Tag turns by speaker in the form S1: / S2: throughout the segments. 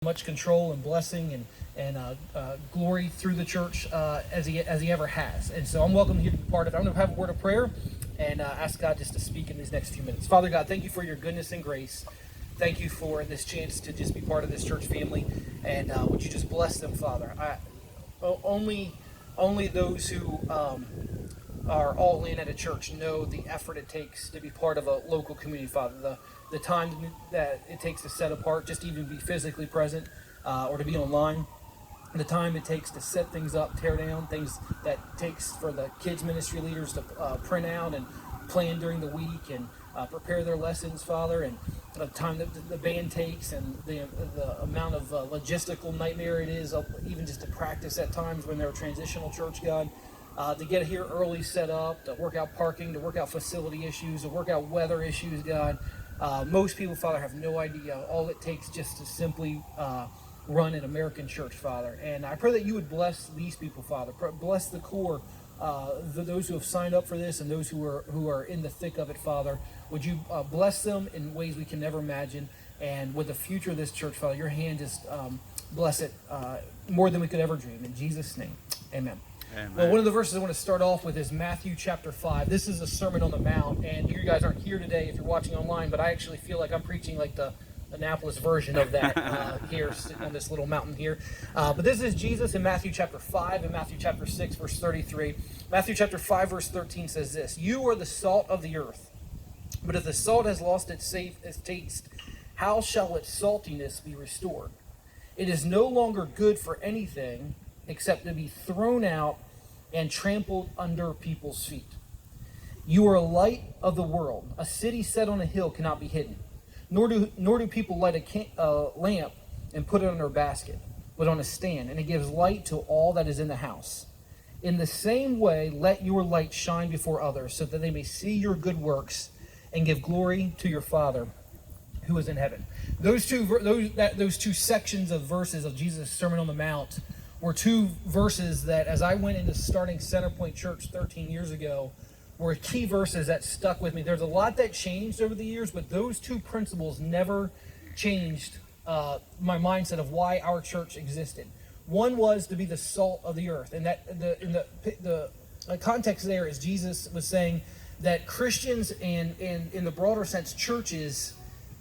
S1: Much control and blessing and glory through the church as he ever has. And so I'm welcome here to be part of it. I'm going to have a word of prayer and ask God just to speak in these next few minutes. Father God, thank you for your goodness and grace. Thank you for this chance to just be part of this church family. And would you just bless them, Father? Only those who are all in at a church know the effort it takes to be part of a local community, Father. The time that it takes to set apart, just even be physically present or to be online. The time it takes to set things up, tear down, things that takes for the kids ministry leaders to print out and plan during the week and prepare their lessons, Father, and the time that the band takes and the amount of logistical nightmare it is, even just to practice at times when they're a transitional church, God. To get here early, set up, to work out parking, to work out facility issues, to work out weather issues, God. Most people, Father, have no idea all it takes just to simply run an American church, Father. And I pray that you would bless these people, Father. Bless the core, those who have signed up for this and those who are in the thick of it, Father. Would you bless them in ways we can never imagine? And with the future of this church, Father, your hand just bless it more than we could ever dream. In Jesus' name, amen.
S2: Amen.
S1: Well, one of the verses I want to start off with is Matthew chapter 5. This is a Sermon on the Mount, and you guys aren't here today if you're watching online, but I actually feel like I'm preaching like the Annapolis version of that here on this little mountain here. But this is Jesus in Matthew chapter 5 and Matthew chapter 6, verse 33. Matthew chapter 5, verse 13 says this: "You are the salt of the earth, but if the salt has lost its taste, how shall its saltiness be restored? It is no longer good for anything except to be thrown out and trampled under people's feet. You are a light of the world. A city set on a hill cannot be hidden. Nor do people light a lamp and put it under a basket, but on a stand, and it gives light to all that is in the house. In the same way, let your light shine before others, so that they may see your good works and give glory to your Father who is in heaven." Those two sections of verses of Jesus' Sermon on the Mount were two verses that, as I went into starting Centerpoint Church 13 years ago, were key verses that stuck with me. There's a lot that changed over the years, but those two principles never changed my mindset of why our church existed. One was to be the salt of the earth, and that the context there is Jesus was saying that Christians and in the broader sense churches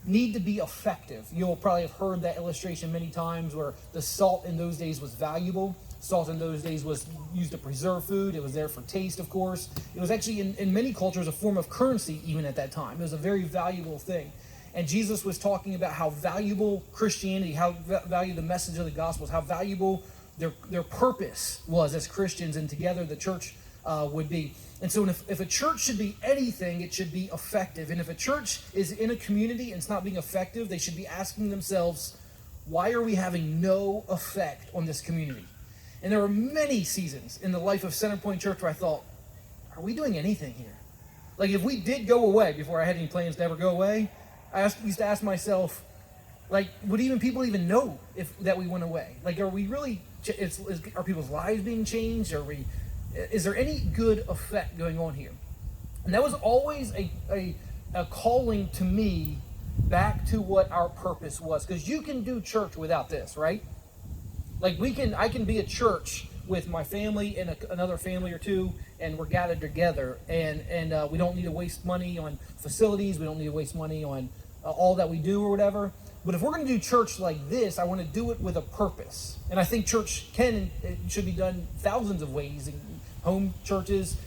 S1: need to be effective. You'll probably have heard that illustration many times where the salt in those days was valuable. Salt in those days was used to preserve food. It was there for taste, of course. It was actually in many cultures a form of currency even at that time. It was a very valuable thing. And Jesus was talking about how valuable Christianity, how valuable the message of the gospel was, how valuable their purpose was as Christians, and together the church would be. And so if a church should be anything, it should be effective. And if a church is in a community and it's not being effective, they should be asking themselves, why are we having no effect on this community? And there were many seasons in the life of Centerpoint Church where I thought, are we doing anything here? Like, if we did go away, before I had any plans to ever go away, I used to ask myself, like, would people even know that we went away? Like, are we really, are people's lives being changed? Is there any good effect going on here? And that was always a calling to me back to what our purpose was. Because you can do church without this, right? Like, I can be a church with my family and another family or two, and we're gathered together, and we don't need to waste money on facilities. We don't need to waste money on all that we do or whatever. But if we're going to do church like this, I want to do it with a purpose. And I think church it should be done thousands of ways. Home churches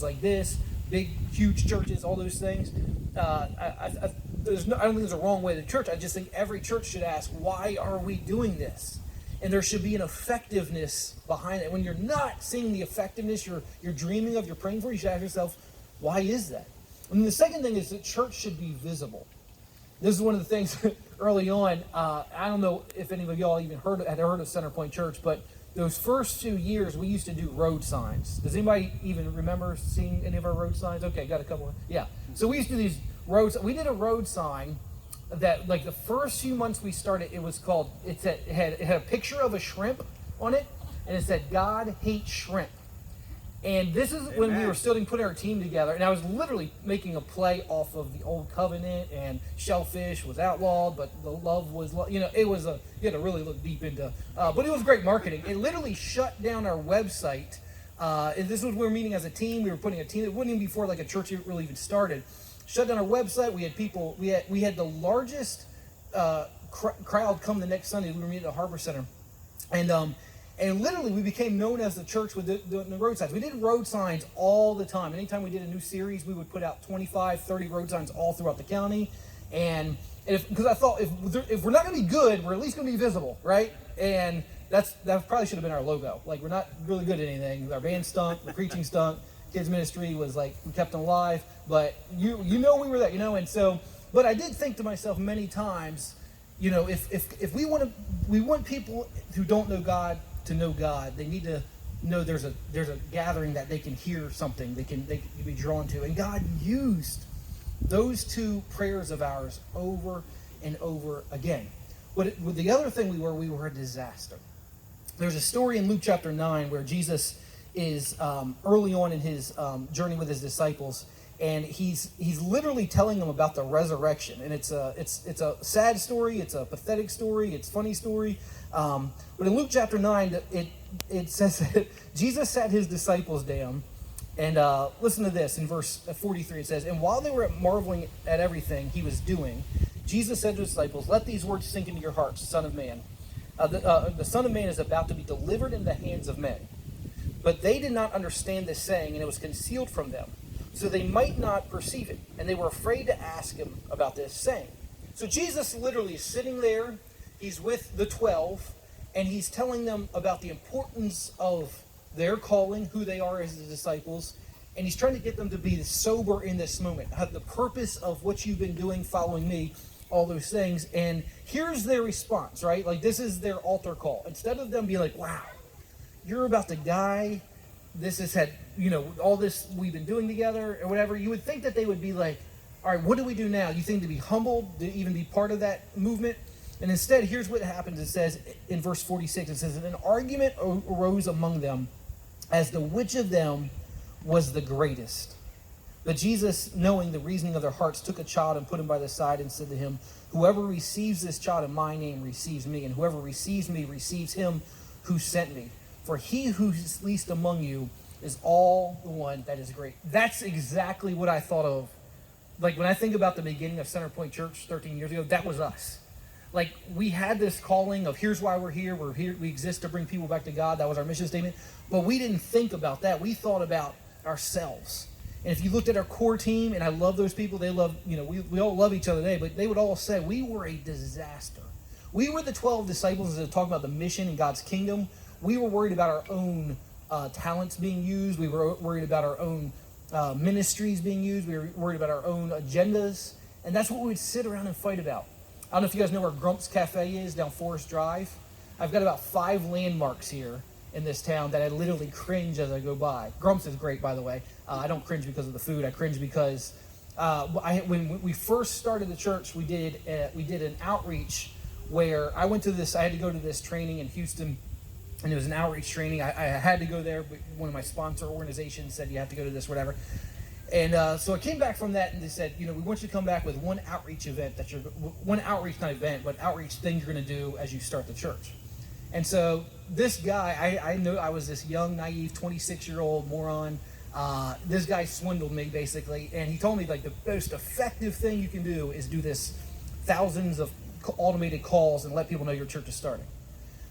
S1: like this, big, huge churches, all those things. I don't think there's a wrong way to church. I just think every church should ask, why are we doing this? And there should be an effectiveness behind it. When you're not seeing the effectiveness you're dreaming of, you're praying for, you should ask yourself, why is that? And the second thing is that church should be visible. This is one of the things early on. I don't know if any of y'all even had heard of Centerpoint Church, but those first 2 years we used to do road signs. Does anybody even remember seeing any of our road signs? Okay, got a couple. Yeah. So we used to do these roads. We did a road sign that, like, the first few months we started, it had a picture of a shrimp on it, and it said, "God hates shrimp." And this is when we were still putting our team together, and I was literally making a play off of the Old Covenant, and shellfish was outlawed, but the love was, it was you had to really look deep into, but it was great marketing. It literally shut down our website. And this was when we were meeting as a team. We were putting a team. It wasn't even before like a church really even started. Shut down our website. We had people. We had the largest crowd come the next Sunday. We were meeting at the Harbor Center, and literally we became known as the church with the road signs. We did road signs all the time. Anytime we did a new series, we would put out 25, 30 road signs all throughout the county. And because I thought if we're not going to be good, we're at least going to be visible, right? And that probably should have been our logo. Like, we're not really good at anything. Our band stunk, the preaching stunk, kids ministry was like, we kept them alive. But we were that, and so, but I did think to myself many times, if we want people who don't know God to know God, they need to know there's a gathering that they can hear something, they can be drawn to. And God used those two prayers of ours over and over again. But the other thing we were a disaster. There's a story in Luke chapter 9 where Jesus is early on in his journey with his disciples, and he's literally telling them about the resurrection. And it's a sad story, it's a pathetic story, it's a funny story. But in Luke chapter 9, it says that Jesus sat his disciples down, and listen to this in verse 43. It says, "And while they were marveling at everything he was doing, Jesus said to his disciples, 'Let these words sink into your hearts, Son of Man. The Son of Man is about to be delivered in the hands of men.' But they did not understand this saying, and it was concealed from them, so they might not perceive it. And they were afraid to ask him about this saying." So Jesus literally is sitting there. He's with the 12, and he's telling them about the importance of their calling, who they are as the disciples, and he's trying to get them to be sober in this moment, have the purpose of what you've been doing, following me, all those things. And here's their response, right? Like, this is their altar call. Instead of them being like, "Wow, you're about to die. This has had, all this we've been doing together," or whatever, you would think that they would be like, "All right, what do we do now?" You think to be humbled, to even be part of that movement. And instead, here's what happens. It says in verse 46, it says, "An argument arose among them as to which of them was the greatest. But Jesus, knowing the reasoning of their hearts, took a child and put him by the side and said to him, 'Whoever receives this child in my name receives me, and whoever receives me receives him who sent me. For he who is least among you is all the one that is great.'" That's exactly what I thought of. Like, when I think about the beginning of Center Point Church 13 years ago, that was us. Like, we had this calling of, here's why we're here. We're here. We exist to bring people back to God. That was our mission statement. But we didn't think about that. We thought about ourselves. And if you looked at our core team, and I love those people, they love, we all love each other today, but they would all say we were a disaster. We were the 12 disciples that talk about the mission in God's kingdom. We were worried about our own talents being used. We were worried about our own ministries being used. We were worried about our own agendas. And that's what we would sit around and fight about. I don't know if you guys know where Grump's Cafe is down Forest Drive. I've got about 5 landmarks here in this town that I literally cringe as I go by. Grump's is great, by the way. I don't cringe because of the food. I cringe because when we first started the church, we did an outreach where I had to go to this training in Houston, and it was an outreach training. I had to go there, but one of my sponsor organizations said you have to go to this, whatever. And so I came back from that, and they said, we want you to come back with one outreach event one outreach, not event, but outreach thing you're going to do as you start the church. And so this guy, I knew I was this young, naive, 26-year-old moron. This guy swindled me, basically, and he told me, like, the most effective thing you can do is do this thousands of automated calls and let people know your church is starting.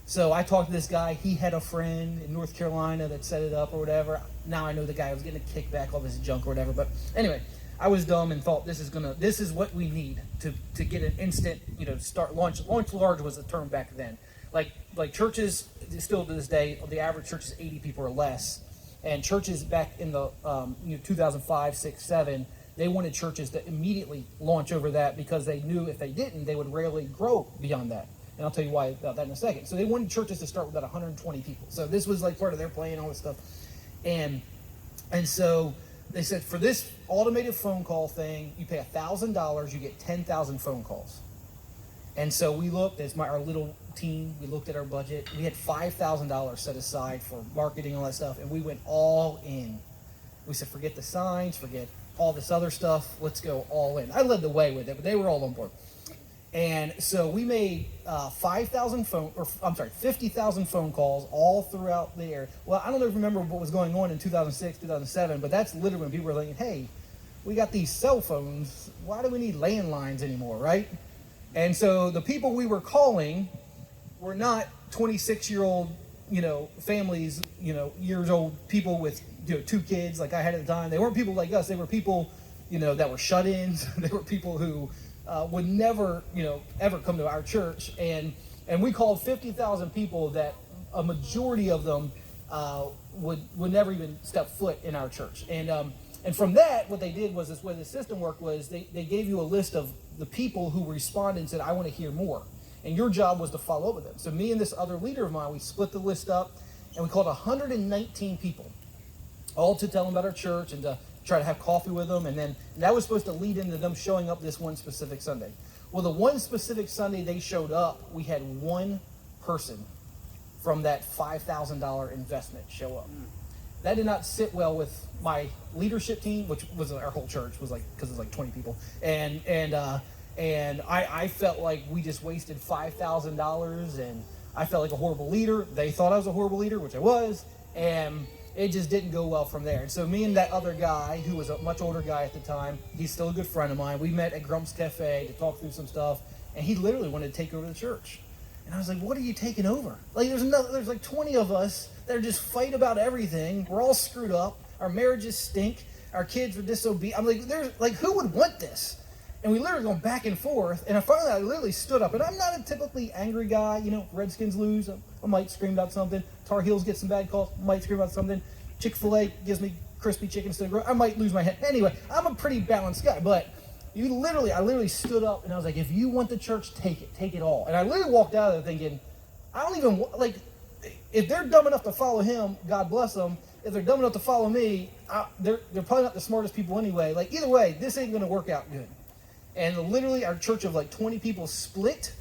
S1: So I talked to this guy. He had a friend in North Carolina that set it up or whatever. Now I know the guy was getting a kickback, all this junk or whatever. But anyway, I was dumb and thought this is what we need to get an instant, launch large was the term back then. Like churches, still to this day, the average church is 80 people or less. And churches back in the 2005, 6, 7, they wanted churches to immediately launch over that because they knew if they didn't, they would rarely grow beyond that. And I'll tell you why about that in a second. So they wanted churches to start with about 120 people. So this was like part of their plan, all this stuff. And so they said, for this automated phone call thing, you pay $1,000, you get 10,000 phone calls. And so we looked, as our little team, we looked at our budget. We had $5,000 set aside for marketing, all that stuff, and we went all in. We said, forget the signs, forget all this other stuff, let's go all in. I led the way with it, but they were all on board. And so we made 50,000 phone calls all throughout the area. Well, I don't know if you remember what was going on in 2006, 2007, but that's literally when people were thinking, hey, we got these cell phones, why do we need landlines anymore, right? And so the people we were calling were not 26-year-old, families, years old people with 2 kids like I had at the time. They weren't people like us. They were people, that were shut-ins. They were people who would never, ever come to our church. And we called 50,000 people that a majority of them would never even step foot in our church. And from that, what they did was, this way the system worked was they gave you a list of the people who responded and said, I want to hear more. And your job was to follow up with them. So me and this other leader of mine, we split the list up and we called 119 people, all to tell them about our church and to try to have coffee with them. And that was supposed to lead into them showing up this one specific Sunday. Well, the one specific Sunday they showed up, we had one person from that $5,000 investment show up. That did not sit well with my leadership team, which was our whole church, was because it was 20 people, and I felt like we just wasted $5,000, and I felt like a horrible leader. They thought I was a horrible leader, which I was, and it just didn't go well from there. And so me and that other guy, who was a much older guy at the time, he's still a good friend of mine. We met at Grump's Cafe to talk through some stuff, and he literally wanted to take over the church. And I was like, what are you taking over? There's like 20 of us that are just fight about everything. We're all screwed up. Our marriages stink. Our kids are disobedient. I'm like, who would want this? And we literally going back and forth. And finally, I literally stood up. And I'm not a typically angry guy. Redskins lose, I might scream about something. Tar Heels get some bad calls, I might scream about something. Chick-fil-A gives me crispy chicken instead of grill, I might lose my head. Anyway, I'm a pretty balanced guy. But I literally stood up and I was like, if you want the church, take it all. And I literally walked out of there thinking, I don't even, if they're dumb enough to follow him, God bless them. If they're dumb enough to follow me, they're probably not the smartest people anyway. Either way, this ain't going to work out good. And literally our church of 20 people split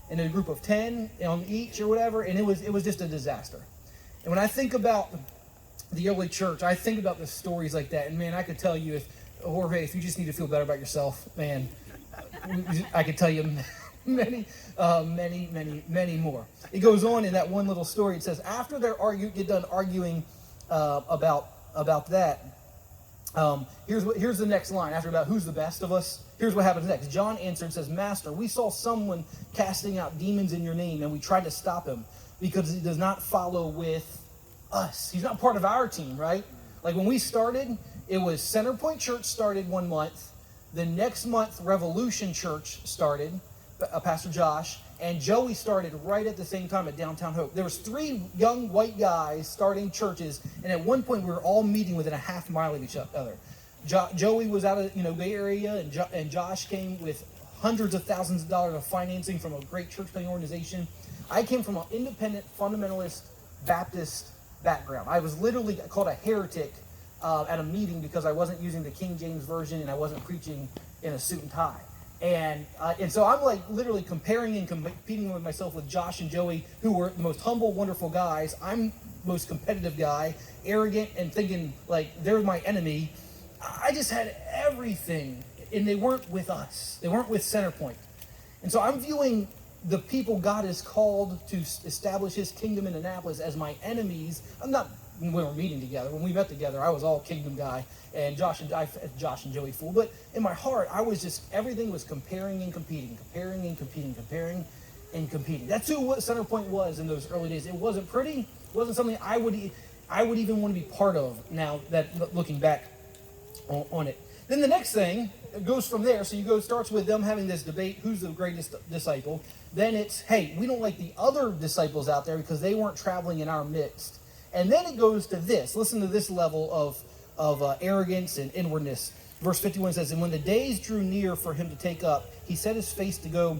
S1: in a group of 10 on each or whatever, and it was just a disaster. And when I think about the early church, I think about the stories like that, and man, I could tell you, Jorge, if you just need to feel better about yourself, man, I could tell you many more. It goes on in that one little story. It says, after get done arguing about that, here's the next line. After about who's the best of us, here's what happens next. John answered and says, Master, we saw someone casting out demons in your name, and we tried to stop him because he does not follow with us. He's not part of our team, right? When we started, it was Centerpoint Church started 1 month. The next month, Revolution Church started, Pastor Josh, and Joey started right at the same time at Downtown Hope. There was 3 young white guys starting churches, and at one point we were all meeting within a half mile of each other. Joey was out of Bay Area, and Josh came with hundreds of thousands of dollars of financing from a great church planting organization. I came from an independent fundamentalist Baptist background. I was literally called a heretic at a meeting because I wasn't using the King James Version and I wasn't preaching in a suit and tie. And so I'm literally comparing and competing with myself with Josh and Joey, who were the most humble, wonderful guys. I'm the most competitive guy, arrogant, and thinking they're my enemy. I just had everything, and they weren't with us. They weren't with Centerpoint. And so I'm viewing the people God has called to establish his kingdom in Annapolis as my enemies. I'm not, when we were meeting together, when we met together, I was all kingdom guy, and Josh and Joey fool. But in my heart, I was just, everything was comparing and competing. That's who what Centerpoint was in those early days. It wasn't pretty. It wasn't something I would even want to be part of now that looking back on it. Then the next thing goes from there. So starts with them having this debate, who's the greatest disciple. Then it's, hey, we don't like the other disciples out there because they weren't traveling in our midst. And then it goes to this. Listen to this level of arrogance and inwardness. Verse 51 says, and when the days drew near for him to take up, he set his face to go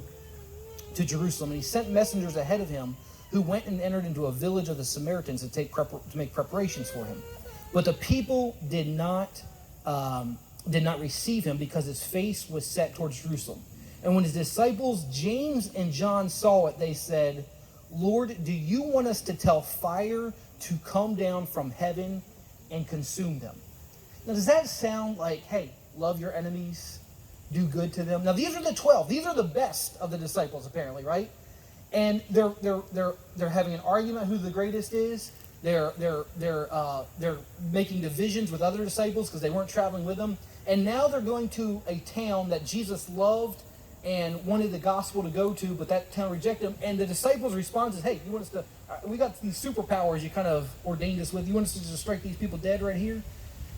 S1: to Jerusalem, and he sent messengers ahead of him who went and entered into a village of the Samaritans to make preparations for him. But the people did not receive him because his face was set towards Jerusalem. And when his disciples, James and John, saw it, they said, Lord, do you want us to tell fire to come down from heaven and consume them? Now, does that sound like, hey, love your enemies, do good to them? Now, these are the 12. These are the best of the disciples, apparently, right? And they're having an argument who the greatest is. They're making divisions with other disciples because they weren't traveling with them. And now they're going to a town that Jesus loved and wanted the gospel to go to, but that town rejected him. And the disciples' response is, hey, you want us to, we got these superpowers you kind of ordained us with. You want us to just strike these people dead right here?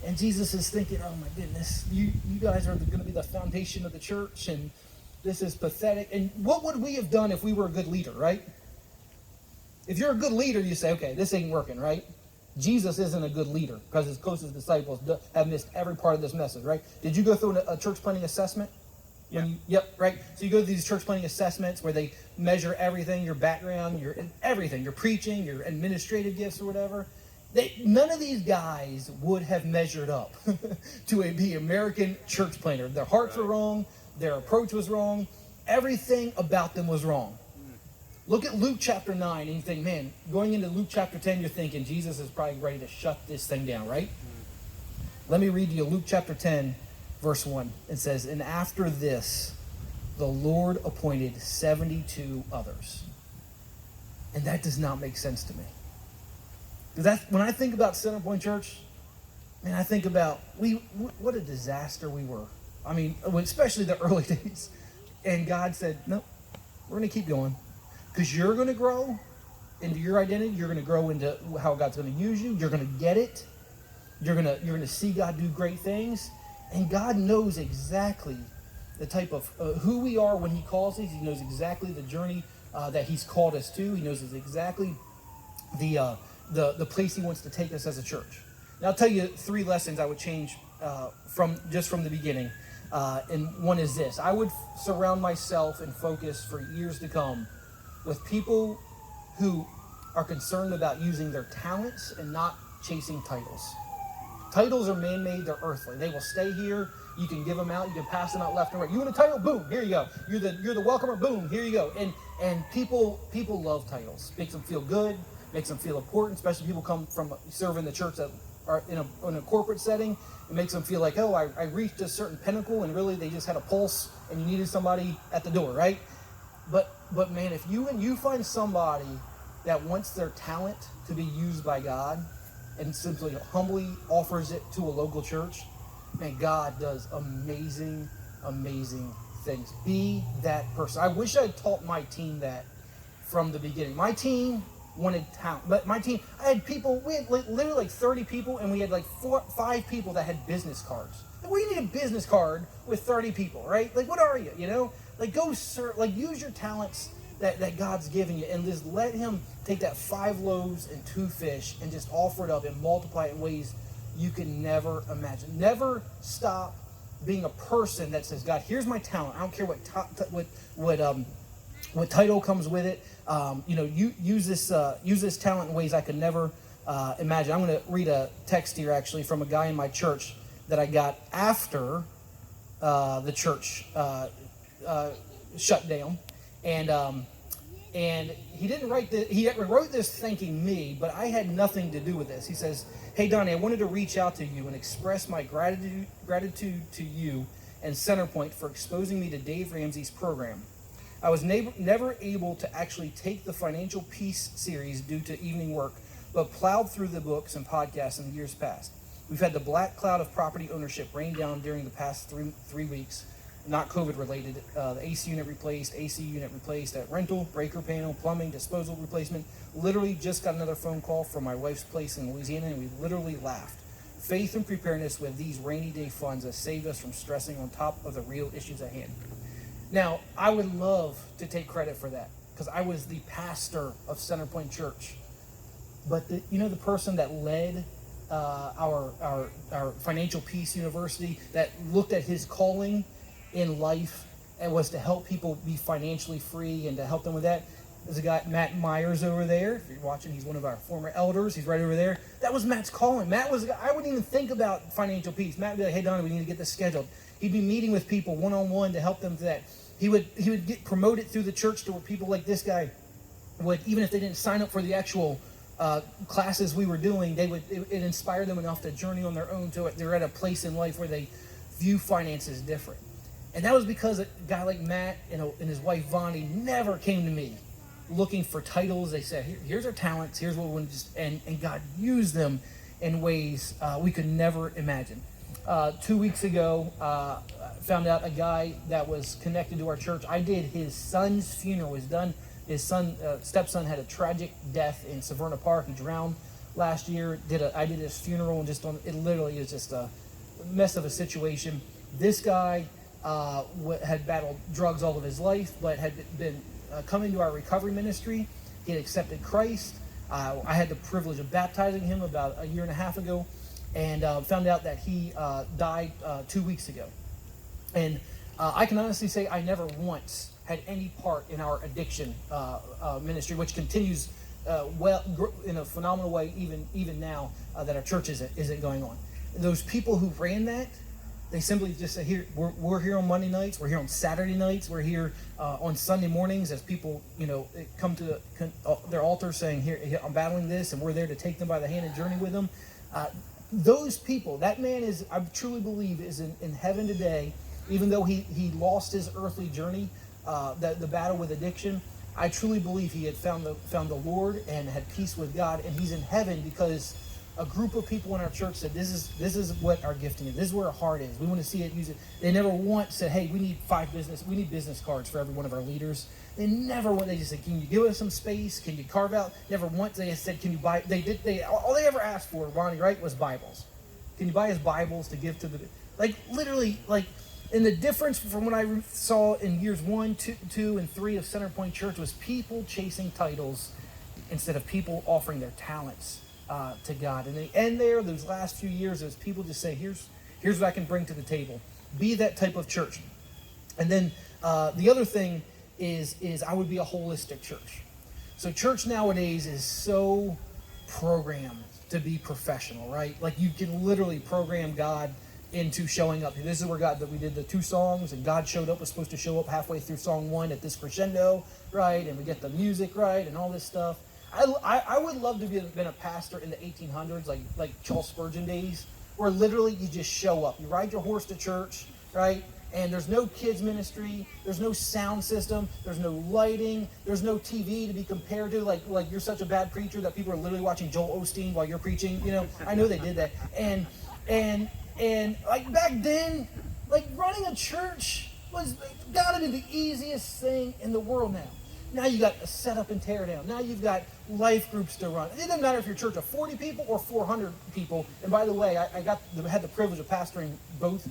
S1: And Jesus is thinking, oh my goodness, you guys are going to be the foundation of the church, and this is pathetic. And what would we have done if we were a good leader, right? If you're a good leader, you say, okay, this ain't working, right? Jesus isn't a good leader because his closest disciples have missed every part of this message, right? Did you go through a church planning assessment?
S2: Yeah.
S1: Yep, right. So you go through these church planning assessments where they measure everything, your background, your everything, your preaching, your administrative gifts or whatever. None of these guys would have measured up to be American church planner. Their hearts were wrong. Their approach was wrong. Everything about them was wrong. Look at Luke chapter 9 and you think, man, going into Luke chapter 10, you're thinking Jesus is probably ready to shut this thing down, right? Let me read you Luke chapter 10, verse 1. It says, and after this, the Lord appointed 72 others. And that does not make sense to me. Because when I think about Centerpoint Church, man, I think about what a disaster we were. I mean, especially the early days. And God said, no, we're going to keep going. Because you're going to grow into your identity. You're going to grow into how God's going to use you. You're going to get it. You're going to see God do great things. And God knows exactly the type of who we are when he calls us. He knows exactly the journey that he's called us to. He knows exactly the place he wants to take us as a church. Now, I'll tell you 3 lessons I would change from the beginning. And one is this. I would surround myself and focus for years to come with people who are concerned about using their talents and not chasing titles. Titles are man-made, they're earthly. They will stay here. You can give them out, you can pass them out left and right. You want a title? Boom, here you go. You're the welcomer, boom, here you go. And people love titles. Makes them feel good, makes them feel important, especially people come from serving the church that are in a corporate setting. It makes them feel like, oh, I reached a certain pinnacle and really they just had a pulse and you needed somebody at the door, right? But man, if you find somebody that wants their talent to be used by God and simply humbly offers it to a local church, man, God does amazing, amazing things. Be that person. I wish I had taught my team that from the beginning. My team wanted talent, but my team, I had people, we had literally like 30 people, and we had like 5 people that had business cards. Like, what do you need a business card with 30 people, right? Like, what are you, you know? Like, go serve, like, use your talents that God's given you, and just let him take that 5 loaves and 2 fish and just offer it up and multiply it in ways you can never imagine. Never stop being a person that says, God, here's my talent. I don't care what title comes with it. Use this talent in ways I could never imagine. I'm going to read a text here actually from a guy in my church that I got after the church shut down, and he didn't write this. He wrote this thanking me, but I had nothing to do with this. He says, "Hey Donnie, I wanted to reach out to you and express my gratitude to you and Centerpoint for exposing me to Dave Ramsey's program. I was never able to actually take the Financial Peace series due to evening work, but plowed through the books and podcasts in the years past. We've had the black cloud of property ownership rain down during the past three weeks, not COVID related. The AC unit replaced, at rental, breaker panel, plumbing, disposal replacement. Literally just got another phone call from my wife's place in Louisiana, and we literally laughed. Faith and preparedness with these rainy day funds has saved us from stressing on top of the real issues at hand." Now, I would love to take credit for that because I was the pastor of Centerpoint Church. But the person that led our Financial Peace University, that looked at his calling in life and was to help people be financially free and to help them with that, there's a guy, Matt Myers, over there. If you're watching, he's one of our former elders. He's right over there. That was Matt's calling. Matt was, I wouldn't even think about financial peace. Matt would be like, "Hey, Donnie, we need to get this scheduled." He'd be meeting with people one-on-one to help them to that. He would get promoted through the church to where people like this guy would, even if they didn't sign up for the actual classes we were doing, it inspired them enough to journey on their own to it. They're at a place in life where they view finances different. And that was because a guy like Matt and his wife Vonnie never came to me looking for titles. They said, here's our talents, here's what we want to just, and God used them in ways we could never imagine. 2 weeks ago, found out a guy that was connected to our church. I did his son's funeral. Was done. His stepson had a tragic death in Severna Park. He drowned last year. I did his funeral, and it literally is just a mess of a situation. This guy had battled drugs all of his life, but had been coming to our recovery ministry. He had accepted Christ. I had the privilege of baptizing him about a year and a half ago, and found out that he died 2 weeks ago. And I can honestly say I never once had any part in our addiction ministry, which continues in a phenomenal way even now that our church isn't going on. Those people who ran that, they simply just say, "Here, we're here on Monday nights. We're here on Saturday nights. We're here on Sunday mornings as people, come to their altar saying, here, I'm battling this, and we're there to take them by the hand and journey with them." Those people, that man I truly believe, is in heaven today, even though he lost his earthly journey, the battle with addiction. I truly believe he had found the Lord and had peace with God, and he's in heaven because a group of people in our church said, this is what our gifting is. This is where our heart is. We want to see it, use it. They never once said, hey, we need business cards for every one of our leaders. They never went. They just said, can you give us some space? Can you carve out? Never once they said, can you buy? All they ever asked for, Ronnie, right, was Bibles. Can you buy us Bibles to give to the, literally. And the difference from what I saw in years 1, 2, and 3 of Centerpoint Church was people chasing titles instead of people offering their talents to God. And they end there, those last few years, as people just say, here's what I can bring to the table. Be that type of church. And then the other thing is I would be a holistic church. So church nowadays is so programmed to be professional, right? Like you can literally program God into showing up. This is where that we did the 2 songs, and God showed up, was supposed to show up halfway through song 1 at this crescendo, right? And we get the music right and all this stuff. I would love to have been a pastor in the 1800s, like Charles Spurgeon days, where literally you just show up. You ride your horse to church, right? And there's no kids ministry, there's no sound system, there's no lighting, there's no TV to be compared to. Like you're such a bad preacher that people are literally watching Joel Osteen while you're preaching. I know they did that. And like back then, like running a church was gotta be the easiest thing in the world now. Now you got a set up and tear down. Now you've got life groups to run. It doesn't matter if you're a church of 40 people or 400 people. And by the way, I had the privilege of pastoring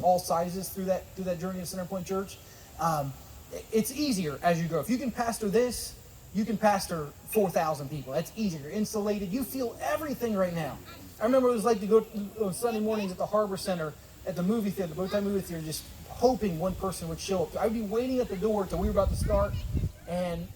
S1: all sizes through that journey at Centerpoint Church. It's easier as you grow. If you can pastor this, you can pastor 4,000 people. That's easier. You're insulated. You feel everything right now. I remember what it was like to go on Sunday mornings at the Harbor Center, at the movie theater, the Bowtie movie theater, just hoping one person would show up. I'd be waiting at the door until we were about to start, and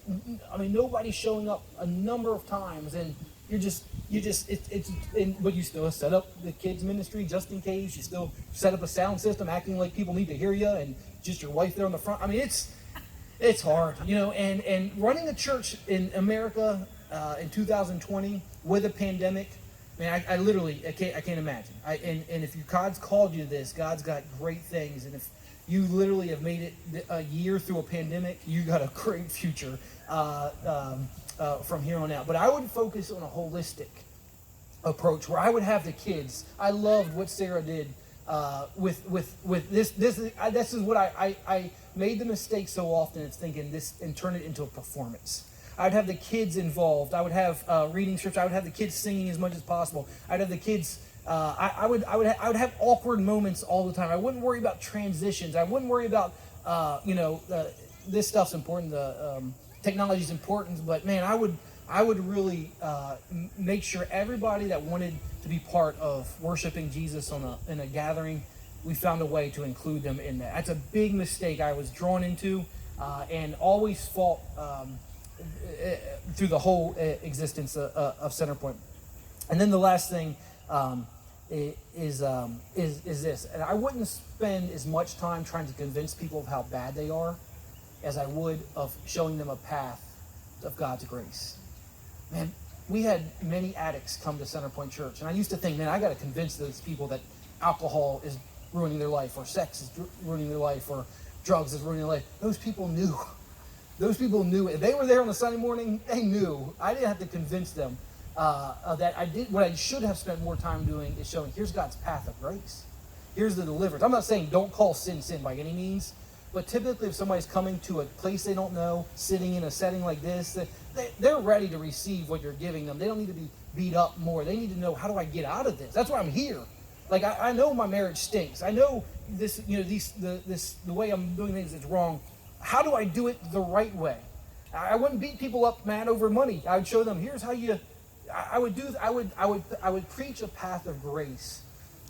S1: nobody's showing up a number of times, and but you still set up the kids ministry just in case. You still set up a sound system, acting like people need to hear you, and just your wife there on the front. It's hard, and running a church in America in 2020 with a pandemic. Man, I literally can't imagine. And if God's called you to this, God's got great things. And if you literally have made it a year through a pandemic, you got a great future from here on out. But I would focus on a holistic approach where I would have the kids. I loved what Sarah did with this. This is what I made the mistake so often. It's thinking this and turn it into a performance. I'd have the kids involved. I would have reading scripture. I would have the kids singing as much as possible. I'd have the kids. I would have awkward moments all the time. I wouldn't worry about transitions. I wouldn't worry about this stuff's important. The technology's important, but man, I would really make sure everybody that wanted to be part of worshiping Jesus in a gathering, we found a way to include them in that. That's a big mistake I was drawn into, and always fought through the whole existence of Centerpoint. And then the last thing is this, and I wouldn't spend as much time trying to convince people of how bad they are as I would of showing them a path of God's grace. Man, we had many addicts come to Centerpoint Church, and I used to think, man, I got to convince those people that alcohol is ruining their life, or sex is ruining their life, or drugs is ruining their life. Those people knew. Those people knew. If they were there on a Sunday morning, they knew. I didn't have to convince them that I did. What I should have spent more time doing is showing, here's God's path of grace. Here's the deliverance. I'm not saying don't call sin sin by any means, but typically if somebody's coming to a place they don't know, sitting in a setting like this, they're ready to receive what you're giving them. They don't need to be beat up more. They need to know, how do I get out of this? That's why I'm here. Like, I know my marriage stinks. I know this, the way I'm doing things is wrong. How do I do it the right way? I wouldn't beat people up, man, over money. I would show them, here's how you, I would preach a path of grace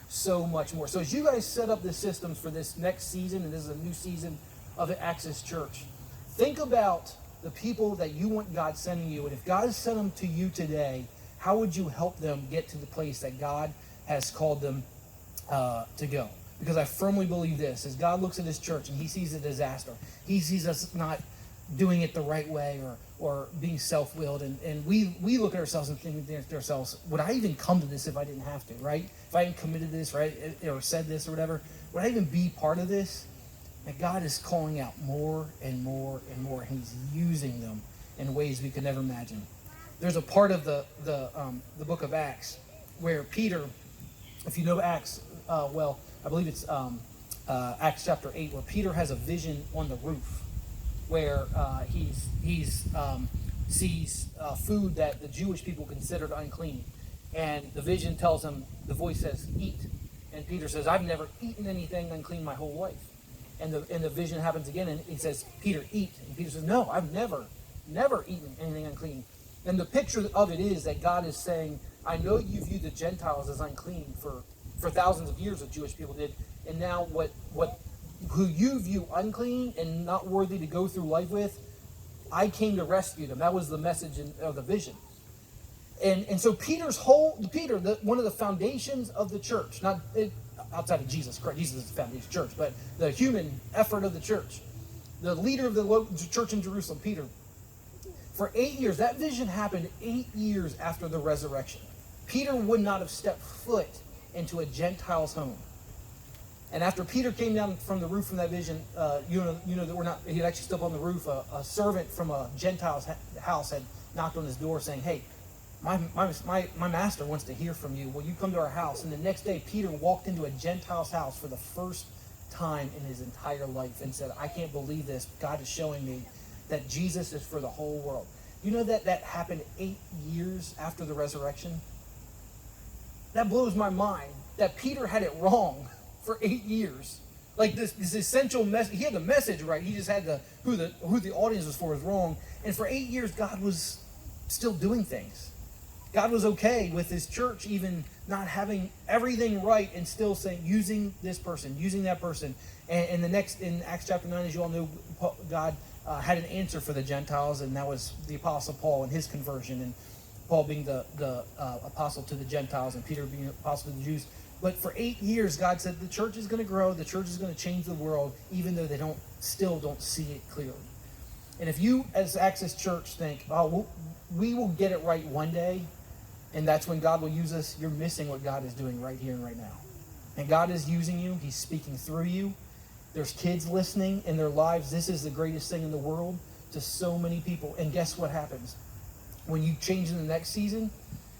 S1: so much more. So as you guys set up the systems for this next season, and this is a new season of the Access Church, think about the people that you want God sending you. And if God has sent them to you today, how would you help them get to the place that God has called them to go? Because I firmly believe this, as God looks at his church and he sees a disaster, he sees us not doing it the right way, or being self-willed, and we look at ourselves and think to ourselves, would I even come to this if I didn't have to, right? If I hadn't committed this, right, or said this or whatever, would I even be part of this? And God is calling out more and more and more, and he's using them in ways we could never imagine. There's a part of the book of Acts where Peter, if you know Acts well, I believe it's Acts chapter 8, where Peter has a vision on the roof, where he sees food that the Jewish people considered unclean. And the vision tells him, the voice says, eat. And Peter says, I've never eaten anything unclean my whole life. And the vision happens again, and he says, Peter, eat. And Peter says, no, I've never eaten anything unclean. And the picture of it is that God is saying, I know you view the Gentiles as unclean for thousands of years, the Jewish people did. And now who you view unclean and not worthy to go through life with, I came to rescue them. That was the message of the vision. And so Peter, one of the foundations of the church, not outside of Jesus Christ, Jesus is the foundation of the church, but the human effort of the church, the leader of the local church in Jerusalem, Peter, for 8 years, that vision happened 8 years after the resurrection. Peter would not have stepped foot into a Gentile's home. And after Peter came down from the roof from that vision, you know that he had actually stepped on the roof. A servant from a Gentile's house had knocked on his door saying, hey, my master wants to hear from you. Will you come to our house? And the next day, Peter walked into a Gentile's house for the first time in his entire life and said, I can't believe this. God is showing me that Jesus is for the whole world. You know that happened 8 years after the resurrection? That blows my mind that Peter had it wrong for 8 years. Like this essential message. He had the message right. He just had who the audience was for was wrong. And for 8 years, God was still doing things. God was okay with his church even not having everything right and still saying, using this person, using that person. And in Acts chapter 9, as you all know, God had an answer for the Gentiles, and that was the Apostle Paul and his conversion, and Paul being the apostle to the Gentiles and Peter being the apostle to the Jews. But for 8 years, God said the church is going to grow, the church is going to change the world, even though they still don't see it clearly. And if you, as Access Church, think, oh, we will get it right one day, and that's when God will use us, you're missing what God is doing right here and right now. And God is using you. He's speaking through you. There's kids listening in their lives. This is the greatest thing in the world to so many people. And guess what happens? When you change in the next season,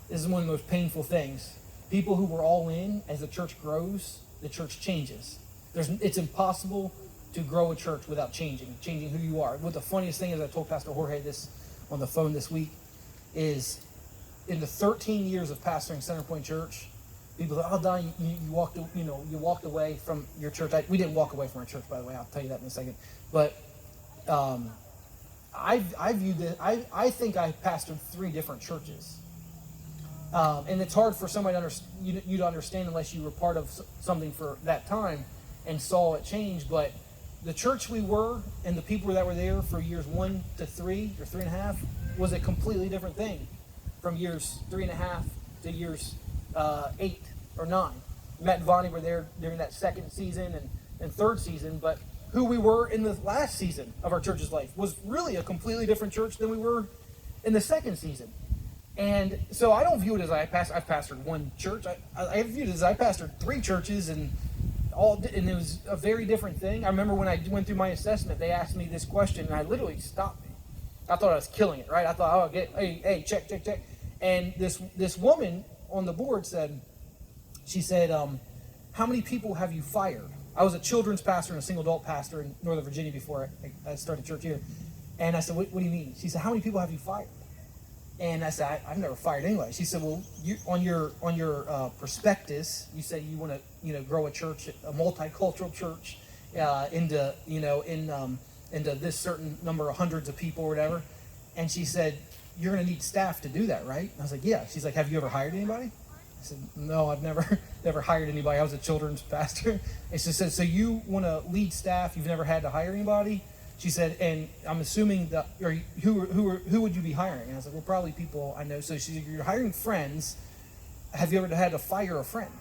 S1: this is one of the most painful things. People who were all in, as the church grows, the church changes. It's impossible to grow a church without changing who you are. What the funniest thing is, I told Pastor Jorge this on the phone this week, is in the 13 years of pastoring Centerpoint Church, people say, oh, Don, you walked away from your church. We didn't walk away from our church, by the way. I'll tell you that in a second. But I view this. I think I pastored 3 different churches, and it's hard for somebody to understand unless you were part of something for that time and saw it change. But the church we were and the people that were there for years 1 to 3 or 3.5 was a completely different thing from years 3.5 to years 8 or 9. Matt and Vonnie were there during that second season and third season, but who we were in the last season of our church's life was really a completely different church than we were in the second season. And so I don't view it as I've pastored one church. I view it as I pastored 3 churches, and it was a very different thing. I remember when I went through my assessment, they asked me this question, and I literally stopped me. I thought I was killing it, right? I thought, hey, check. And this woman on the board said, how many people have you fired? I was a children's pastor and a single adult pastor in Northern Virginia before I started church here. And I said, what do you mean? She said, how many people have you fired? And I said, I've never fired anybody. She said, well, on your prospectus, you say you want to grow a church, a multicultural church, into this certain number of hundreds of people or whatever. And she said, you're going to need staff to do that, right? And I was like, yeah. She's like, have you ever hired anybody? I said, no, I've never hired anybody. I was a children's pastor. And she said, so you want to lead staff? You've never had to hire anybody? She said, and I'm assuming that, who would you be hiring? And I was like, well, probably people I know. So she said, you're hiring friends. Have you ever had to fire a friend?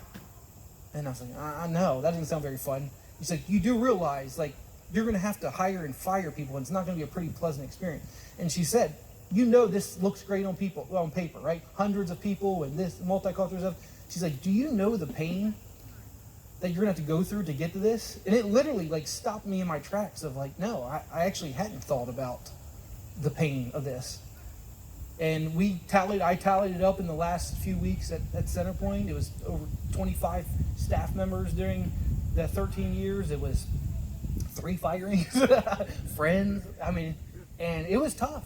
S1: And I was like, I know, that doesn't sound very fun. She said, you do realize, like, you're going to have to hire and fire people, and it's not going to be a pretty pleasant experience. And she said, this looks great on paper, right? Hundreds of people and this multicultural stuff. She's like, do you know the pain that you're going to have to go through to get to this? And it literally stopped me in my tracks of no, I actually hadn't thought about the pain of this. And I tallied it up in the last few weeks at Centerpoint. It was over 25 staff members during the 13 years. It was 3 firings, friends. And it was tough.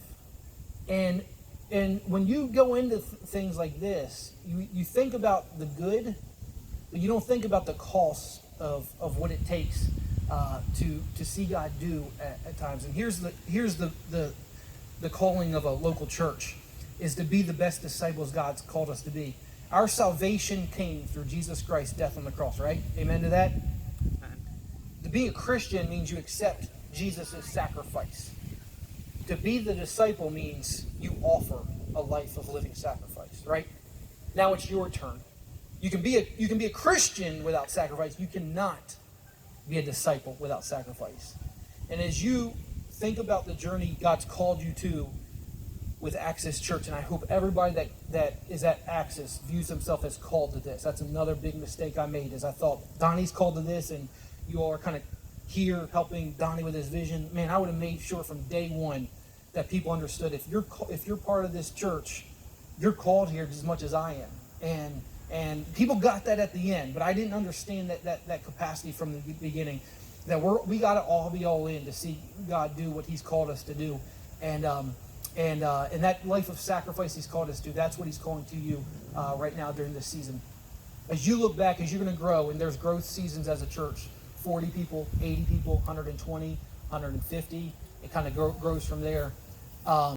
S1: And when you go into things like this, you think about the good, but you don't think about the cost of what it takes to see God do at times. And here's the calling of a local church, is to be the best disciples God's called us to be. Our salvation came through Jesus Christ's death on the cross, right? Amen to that? To be a Christian means you accept Jesus' sacrifice. To be the disciple means you offer a life of living sacrifice, right? Now it's your turn. You can be a Christian without sacrifice. You cannot be a disciple without sacrifice. And as you think about the journey God's called you to with Access Church, and I hope everybody that is at Access views themselves as called to this. That's another big mistake I made, is I thought Donnie's called to this, and you all are kind of here helping Donnie with his vision. Man, I would have made sure from day one that people understood, if you're part of this church, you're called here just as much as I am. And people got that at the end, but I didn't understand that capacity from the beginning. That we got to all be all in to see God do what He's called us to do, and that life of sacrifice He's called us to. That's what He's calling to you right now during this season. As you look back, as you're going to grow, and there's growth seasons as a church, 40 people, 80 people, 120, 150. It kind of grows from there.